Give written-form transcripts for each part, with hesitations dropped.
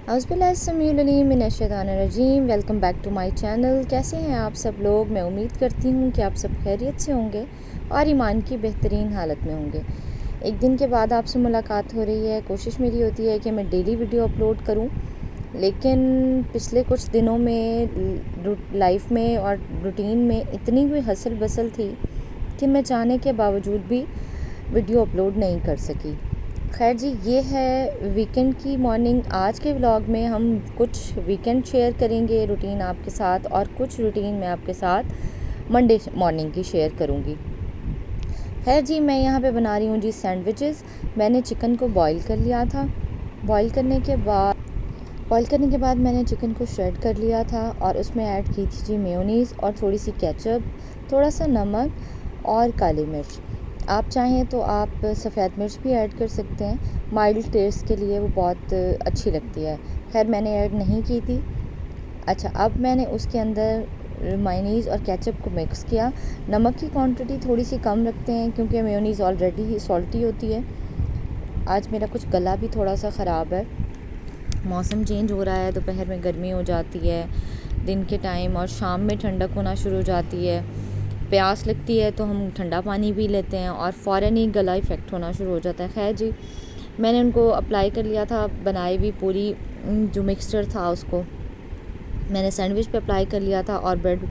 औज़ुबिल्लाहिस्समीउल अलीम welcome back to my channel. कैसे हैं आप सब लोग? मैं उम्मीद करती हूँ कि आप सब खैरियत से होंगे और ईमान की बेहतरीन हालत में होंगे। एक दिन के बाद आपसे मुलाकात हो रही है। कोशिश मेरी होती है कि मैं डेली वीडियो अपलोड करूँ, लेकिन पिछले कुछ दिनों में लाइफ में और रूटीन में इतनी हुई हसल बसल थी कि मैं चाहने के बावजूद भी वीडियो अपलोड नहीं कर सकी। खैर जी, ये है वीकेंड की मॉर्निंग। आज के व्लॉग में हम कुछ वीकेंड शेयर करेंगे रूटीन आपके साथ, और कुछ रूटीन मैं आपके साथ मंडे मॉर्निंग की शेयर करूँगी। खैर जी, मैं यहाँ पे बना रही हूँ जी सैंडविचेस। मैंने चिकन को बॉईल कर लिया था। बॉईल करने के बाद मैंने चिकन को श्रेड कर लिया था और उसमें ऐड की थी जी मेयोनीज़ और थोड़ी सी केचप, थोड़ा सा नमक और काली मिर्च। आप चाहें तो आप सफ़ेद मिर्च भी ऐड कर सकते हैं, माइल्ड टेस्ट के लिए वो बहुत अच्छी लगती है। खैर मैंने ऐड नहीं की थी। अच्छा, अब मैंने उसके अंदर मेयोनीज़ और केचप को मिक्स किया। नमक की क्वांटिटी थोड़ी सी कम रखते हैं क्योंकि मेयोनीज़ ऑलरेडी ही सॉल्टी होती है। आज मेरा कुछ गला भी थोड़ा सा ख़राब है। मौसम चेंज हो रहा है, दोपहर में गर्मी हो जाती है दिन के टाइम, और शाम में ठंडक होना शुरू हो जाती है। प्यास लगती है तो हम ठंडा पानी पी लेते हैं और फ़ौरन ही गला इफ़ेक्ट होना शुरू हो जाता है। खैर जी, मैंने उनको अप्लाई कर लिया था, बनाई भी पूरी जो मिक्सचर था उसको मैंने सैंडविच पे अप्लाई कर लिया था और ब्रेड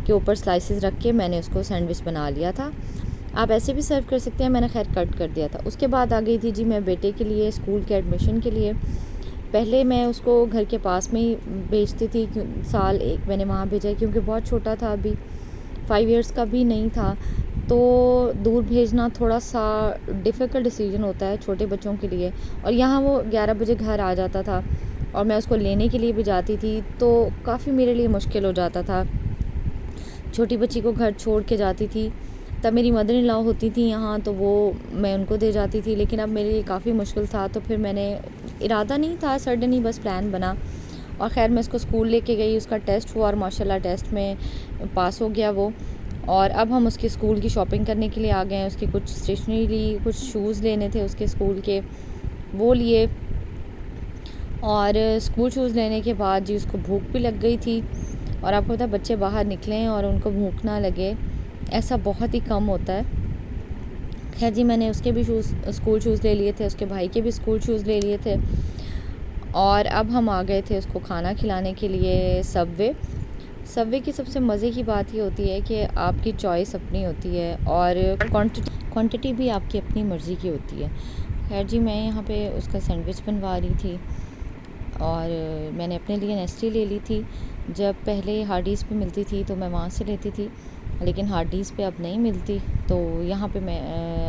के ऊपर स्लाइसेस रख के मैंने उसको सैंडविच बना लिया था। आप ऐसे भी सर्व कर सकते हैं, मैंने खैर कट कर दिया था। उसके बाद आ गई थी जी मैं बेटे के लिए स्कूल के एडमिशन के लिए। पहले मैं उसको घर के पास में ही भेजती थी, साल एक मैंने वहाँ भेजा क्योंकि बहुत छोटा था, अभी 5 इयर्स का भी नहीं था। तो दूर भेजना थोड़ा सा डिफ़िकल्ट डिसीजन होता है छोटे बच्चों के लिए, और यहाँ वो 11 बजे घर आ जाता था और मैं उसको लेने के लिए भी जाती थी, तो काफ़ी मेरे लिए मुश्किल हो जाता था। छोटी बच्ची को घर छोड़ के जाती थी, तब मेरी मदर इन लॉ होती थी यहाँ, तो वो मैं उनको दे जाती थी, लेकिन अब मेरे लिए काफ़ी मुश्किल था। तो फिर मैंने, इरादा नहीं था, सडन ही बस प्लान बना, और ख़ैर मैं उसको स्कूल लेके गई। उसका टेस्ट हुआ और माशाल्लाह टेस्ट में पास हो गया वो। और अब हम उसके स्कूल की शॉपिंग करने के लिए आ गए हैं। उसकी कुछ स्टेशनरी ली, कुछ शूज़ लेने थे उसके स्कूल के, वो लिए। और स्कूल शूज़ लेने के बाद जी उसको भूख भी लग गई थी, और आपको पता है बच्चे बाहर निकलें और उनको भूख ना लगे, ऐसा बहुत ही कम होता है। खैर जी, मैंने उसके भी स्कूल शूज़ ले लिए थे, उसके भाई के भी स्कूल शूज़ ले लिए थे, और अब हम आ गए थे उसको खाना खिलाने के लिए सबवे की सबसे मज़े की बात ये होती है कि आपकी चॉइस अपनी होती है और क्वांटिटी भी आपकी अपनी मर्ज़ी की होती है। खैर जी, मैं यहाँ पे उसका सैंडविच बनवा रही थी, और मैंने अपने लिए नेस्टी ले ली थी। जब पहले हार्डीज़ पे मिलती थी तो मैं वहाँ से लेती थी, लेकिन हार्डीज़ पे अब नहीं मिलती, तो यहाँ पे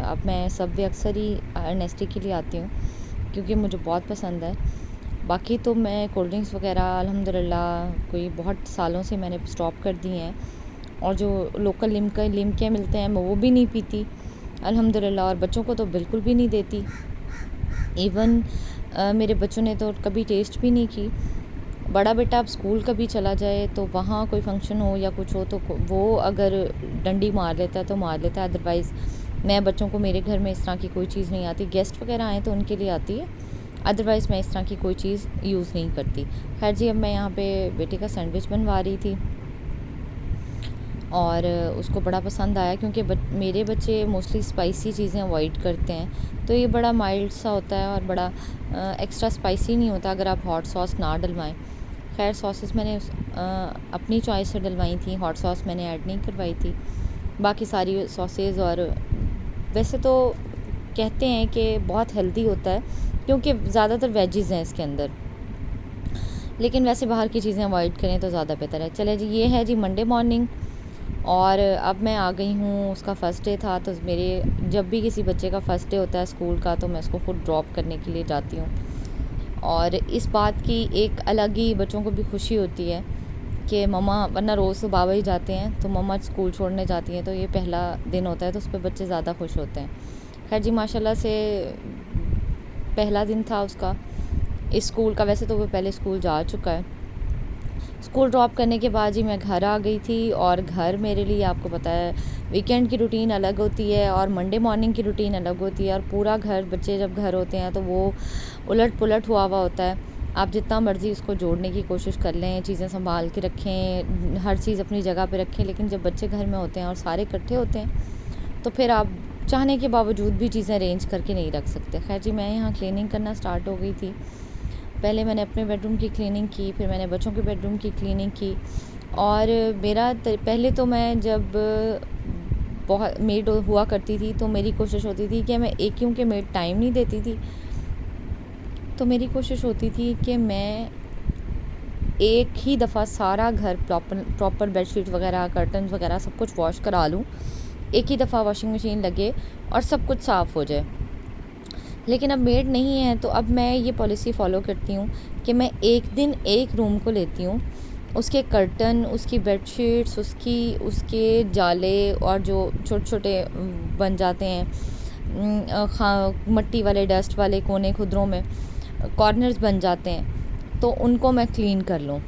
अब मैं सबवे अक्सर ही नेस्टी के लिए आती हूँ क्योंकि मुझे बहुत पसंद है। बाकी तो मैं कोल्ड ड्रिंक्स वगैरह अल्हम्दुलिल्लाह कोई बहुत सालों से मैंने स्टॉप कर दी हैं, और जो लोकल लिमके मिलते हैं मैं वो भी नहीं पीती अल्हम्दुलिल्लाह, और बच्चों को तो बिल्कुल भी नहीं देती। इवन मेरे बच्चों ने तो कभी टेस्ट भी नहीं की। बड़ा बेटा अब स्कूल कभी चला जाए तो वहाँ कोई फंक्शन हो या कुछ हो तो वो अगर डंडी मार लेता है तो मार लेता है, अदरवाइज़ मैं बच्चों को, मेरे घर में इस तरह की कोई चीज़ नहीं आती। गेस्ट वगैरह आए तो उनके लिए आती है, अदरवाइज़ मैं इस तरह की कोई चीज़ यूज़ नहीं करती। खैर जी, अब मैं यहाँ पे बेटे का सैंडविच बनवा रही थी, और उसको बड़ा पसंद आया क्योंकि मेरे बच्चे मोस्टली स्पाइसी चीज़ें अवॉइड करते हैं, तो ये बड़ा माइल्ड सा होता है और बड़ा एक्स्ट्रा स्पाइसी नहीं होता अगर आप हॉट सॉस ना डलवाएं। खैर सॉसेस मैंने अपनी चॉइस से डलवाई थी, हॉट सॉस मैंने ऐड नहीं करवाई थी, बाकी सारी सॉसेज। और वैसे तो कहते हैं कि बहुत हेल्दी होता है क्योंकि ज़्यादातर वेजीज़ हैं इसके अंदर, लेकिन वैसे बाहर की चीज़ें अवॉइड करें तो ज़्यादा बेहतर है। चले जी, ये है जी मंडे मॉर्निंग, और अब मैं आ गई हूँ। उसका फ़र्स्ट डे था, तो मेरे जब भी किसी बच्चे का फ़र्स्ट डे होता है स्कूल का, तो मैं उसको खुद ड्रॉप करने के लिए जाती हूँ, और इस बात की एक अलग ही बच्चों को भी खुशी होती है कि मम्मा, वरना रोज़ तो बाबा ही जाते हैं, तो मम्मा स्कूल छोड़ने जाती हैं, तो ये पहला दिन होता है तो उस पर बच्चे ज़्यादा खुश होते हैं। खैर जी, माशाल्लाह से पहला दिन था उसका इस स्कूल का। वैसे तो वो पहले स्कूल जा चुका है। स्कूल ड्रॉप करने के बाद जी मैं घर आ गई थी, और घर मेरे लिए, आपको पता है, वीकेंड की रूटीन अलग होती है और मंडे मॉर्निंग की रूटीन अलग होती है, और पूरा घर, बच्चे जब घर होते हैं तो वो उलट पुलट हुआ होता है। आप जितना मर्ज़ी उसको जोड़ने की कोशिश कर लें, चीज़ें संभाल के रखें, हर चीज़ अपनी जगह पे रखें, लेकिन जब बच्चे घर में होते हैं और सारे इकट्ठे होते हैं तो फिर आप चाहने के बावजूद भी चीज़ें अरेंज करके नहीं रख सकते। खैर जी, मैं यहाँ क्लीनिंग करना स्टार्ट हो गई थी। पहले मैंने अपने बेडरूम की क्लीनिंग की, फिर मैंने बच्चों के बेडरूम की क्लीनिंग की। और पहले तो मैं जब बहुत मेड हुआ करती थी तो मेरी कोशिश होती थी कि मैं एक, क्योंकि मेड टाइम नहीं देती थी, तो मेरी कोशिश होती थी कि मैं एक ही दफ़ा सारा घर प्रॉपर बेडशीट वगैरह, कर्टन्स वगैरह सब कुछ वॉश करा लूँ, एक ही दफ़ा वॉशिंग मशीन लगे और सब कुछ साफ़ हो जाए। लेकिन अब मेड नहीं है तो अब मैं ये पॉलिसी फ़ॉलो करती हूँ कि मैं एक दिन एक रूम को लेती हूँ, उसके कर्टन, उसकी बेडशीट्स, उसके जाले और जो छोटे छोटे बन जाते हैं मट्टी वाले, डस्ट वाले कोने खुदरों में कॉर्नर्स बन जाते हैं, तो उनको मैं क्लीन कर लूँ।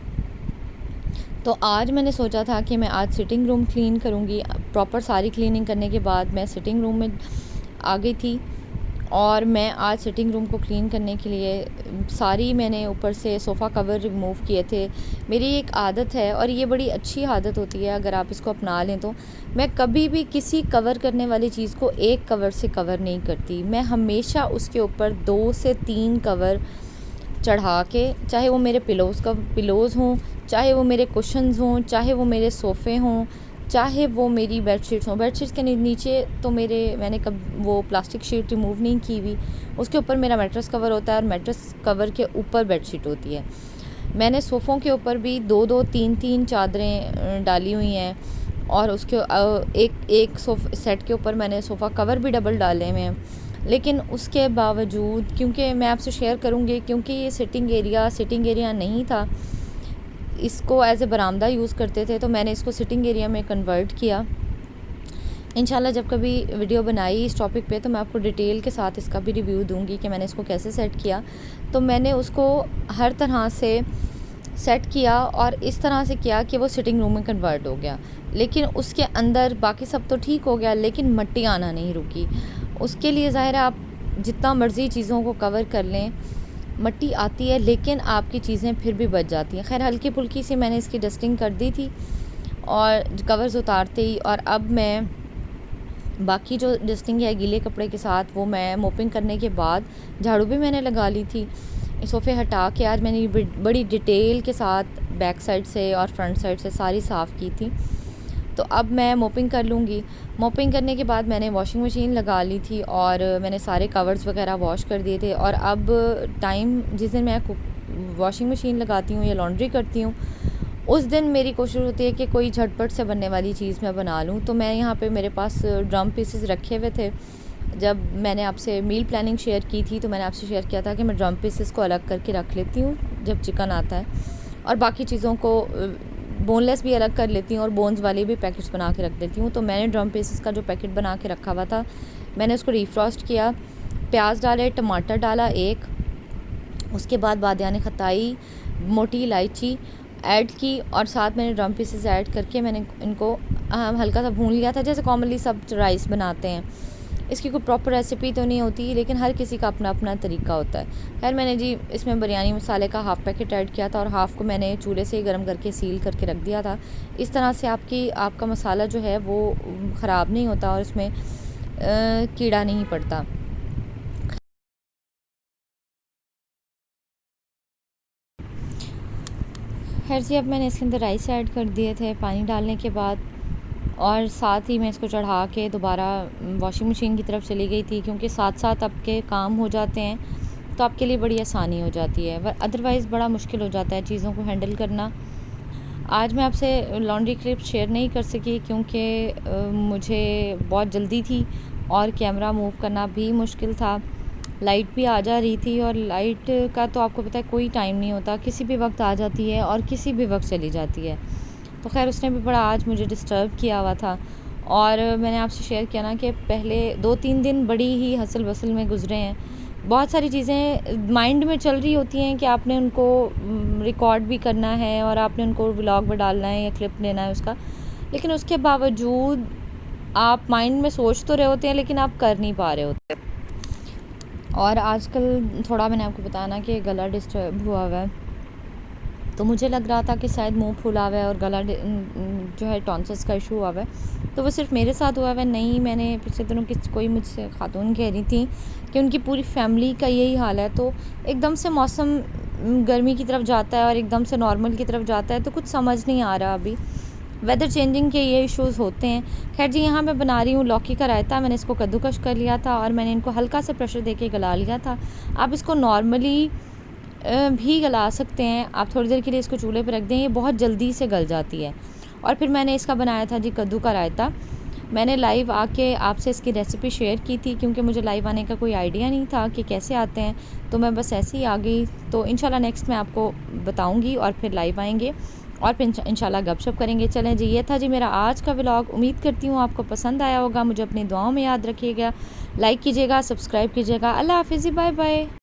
तो आज मैंने सोचा था कि मैं आज सिटिंग रूम क्लीन करूँगी। प्रॉपर सारी क्लीनिंग करने के बाद मैं सिटिंग रूम में आ गई थी और मैं आज सिटिंग रूम को क्लीन करने के लिए मैंने ऊपर से सोफ़ा कवर रिमूव किए थे। मेरी एक आदत है और ये बड़ी अच्छी आदत होती है अगर आप इसको अपना लें तो, मैं कभी भी किसी कवर करने वाली चीज़ को एक कवर से कवर नहीं करती। मैं हमेशा उसके ऊपर 2 से 3 कवर चढ़ा के, चाहे वो मेरे पिलोज़ हों, चाहे वो मेरे कुशन्स हों, चाहे वो मेरे सोफ़े हों, चाहे वो मेरी बेडशीट्स हों। बेडशीट्स के नीचे तो मैंने वो प्लास्टिक शीट रिमूव नहीं की हुई, उसके ऊपर मेरा मैट्रेस कवर होता है और मैट्रेस कवर के ऊपर बेडशीट होती है। मैंने सोफ़ों के ऊपर भी 2-2, 3-3 चादरें डाली हुई हैं और उसके एक सेट के ऊपर मैंने सोफ़ा कवर भी डबल डाले हुए हैं। लेकिन उसके बावजूद, क्योंकि मैं आपसे शेयर करूँगी, क्योंकि ये सिटिंग एरिया नहीं था, इसको एज़ ए बरामदा यूज़ करते थे, तो मैंने इसको सिटिंग एरिया में कन्वर्ट किया। इंशाल्लाह जब कभी वीडियो बनाई इस टॉपिक पे तो मैं आपको डिटेल के साथ इसका भी रिव्यू दूंगी कि मैंने इसको कैसे सेट किया। तो मैंने उसको हर तरह से सेट किया और इस तरह से किया कि वो सिटिंग रूम में कन्वर्ट हो गया। लेकिन उसके अंदर बाकी सब तो ठीक हो गया, लेकिन मिट्टी आना नहीं रुकी। उसके लिए ज़ाहिर है आप जितना मर्ज़ी चीज़ों को कवर कर लें, मिट्टी आती है, लेकिन आपकी चीज़ें फिर भी बच जाती हैं। खैर हल्की फुल्की सी मैंने इसकी डस्टिंग कर दी थी और कवर्स उतारते ही, और अब मैं बाकी जो डस्टिंग है गीले कपड़े के साथ, वो मैं मोपिंग करने के बाद झाड़ू भी मैंने लगा ली थी। सोफ़े हटा के आज मैंने बड़ी डिटेल के साथ बैक साइड से और फ्रंट साइड से सारी साफ़ की थी। तो अब मैं मोपिंग कर लूँगी। मोपिंग करने के बाद मैंने वॉशिंग मशीन लगा ली थी और मैंने सारे कवर्स वगैरह वॉश कर दिए थे। और अब टाइम जिस दिन मैं वॉशिंग मशीन लगाती हूँ या लॉन्ड्री करती हूँ, उस दिन मेरी कोशिश होती है कि कोई झटपट से बनने वाली चीज़ मैं बना लूँ। तो मैं यहाँ पे मेरे पास ड्रम पीसेस रखे हुए थे। जब मैंने आपसे मील प्लानिंग शेयर की थी तो मैंने आपसे शेयर किया था कि मैं ड्रम पीसेस को अलग करके रख लेती हूँ जब चिकन आता है, और बाकी चीज़ों को बोनलेस भी अलग कर लेती हूँ और बोन्स वाले भी पैकेट्स बना के रख देती हूँ। तो मैंने ड्रम पीसेस का जो पैकेट बना के रखा हुआ था, मैंने उसको रीफ्रॉस्ट किया, प्याज डाले, टमाटर डाला एक, उसके बाद बादियान खताई, मोटी इलायची ऐड की और साथ मैंने ड्रम पीसेस ऐड करके मैंने इनको हल्का सा भून लिया था, जैसे कॉमनली सब राइस बनाते हैं। इसकी कोई प्रॉपर रेसिपी तो नहीं होती, लेकिन हर किसी का अपना अपना तरीका होता है। खैर मैंने जी इसमें बिरयानी मसाले का हाफ़ पैकेट ऐड किया था और हाफ़ को मैंने चूल्हे से ही गर्म करके सील करके रख दिया था। इस तरह से आपका मसाला जो है वो ख़राब नहीं होता और इसमें कीड़ा नहीं पड़ता। खैर जी, अब मैंने इसके अंदर राइस ऐड कर दिए थे पानी डालने के बाद, और साथ ही मैं इसको चढ़ा के दोबारा वॉशिंग मशीन की तरफ चली गई थी, क्योंकि साथ साथ आपके काम हो जाते हैं तो आपके लिए बड़ी आसानी हो जाती है, अदरवाइज़ बड़ा मुश्किल हो जाता है चीज़ों को हैंडल करना। आज मैं आपसे लॉन्ड्री क्लिप शेयर नहीं कर सकी क्योंकि मुझे बहुत जल्दी थी और कैमरा मूव करना भी मुश्किल था। लाइट भी आ जा रही थी और लाइट का तो आपको पता है कोई टाइम नहीं होता, किसी भी वक्त आ जाती है और किसी भी वक्त चली जाती है। तो खैर उसने भी बड़ा आज मुझे डिस्टर्ब किया हुआ था और मैंने आपसे शेयर किया ना कि पहले 2-3 दिन बड़ी ही हसल बसल में गुजरे हैं। बहुत सारी चीज़ें माइंड में चल रही होती हैं कि आपने उनको रिकॉर्ड भी करना है और आपने उनको व्लॉग में डालना है या क्लिप लेना है उसका, लेकिन उसके बावजूद आप माइंड में सोच तो रहे होते हैं लेकिन आप कर नहीं पा रहे होते। और आजकल थोड़ा मैंने आपको बताया ना कि गला डिस्टर्ब हुआ हुआ है, तो मुझे लग रहा था कि शायद मुंह फूला हुआ है और गला जो है टॉन्सिल्स का इशू हुआ हुआ है। तो वो सिर्फ मेरे साथ हुआ हुआ है नहीं, मैंने पिछले दिनों कोई मुझसे खातून कह रही थी कि उनकी पूरी फैमिली का यही हाल है। तो एकदम से मौसम गर्मी की तरफ जाता है और एकदम से नॉर्मल की तरफ जाता है, तो कुछ समझ नहीं आ रहा अभी। वेदर चेंजिंग के ये इश्यूज़ होते हैं। खैर जी, यहाँ मैं बना रही हूँ लौकी का रायता। मैंने इसको कद्दूकश कर लिया था और मैंने इनको हल्का सा प्रेशर देके गला लिया था। आप इसको नॉर्मली भी गला सकते हैं। आप थोड़ी देर के लिए इसको चूल्हे पर रख दें, ये बहुत जल्दी से गल जाती है। और फिर मैंने इसका बनाया था जी कद्दू का रायता। मैंने लाइव आके आपसे इसकी रेसिपी शेयर की थी, क्योंकि मुझे लाइव आने का कोई आइडिया नहीं था कि कैसे आते हैं, तो मैं बस ऐसे ही आ गई। तो इंशाल्लाह नेक्स्ट मैं आपको बताऊंगी और फिर लाइव आएंगे और फिर इंशाल्लाह गपशप करेंगे। चलें जी, ये था जी मेरा आज का व्लॉग। उम्मीद करती हूँ आपको पसंद आया होगा। मुझे अपनी दुआओं में याद रखिएगा, लाइक कीजिएगा, सब्सक्राइब कीजिएगा। अल्लाह हाफिज़, बाय बाय।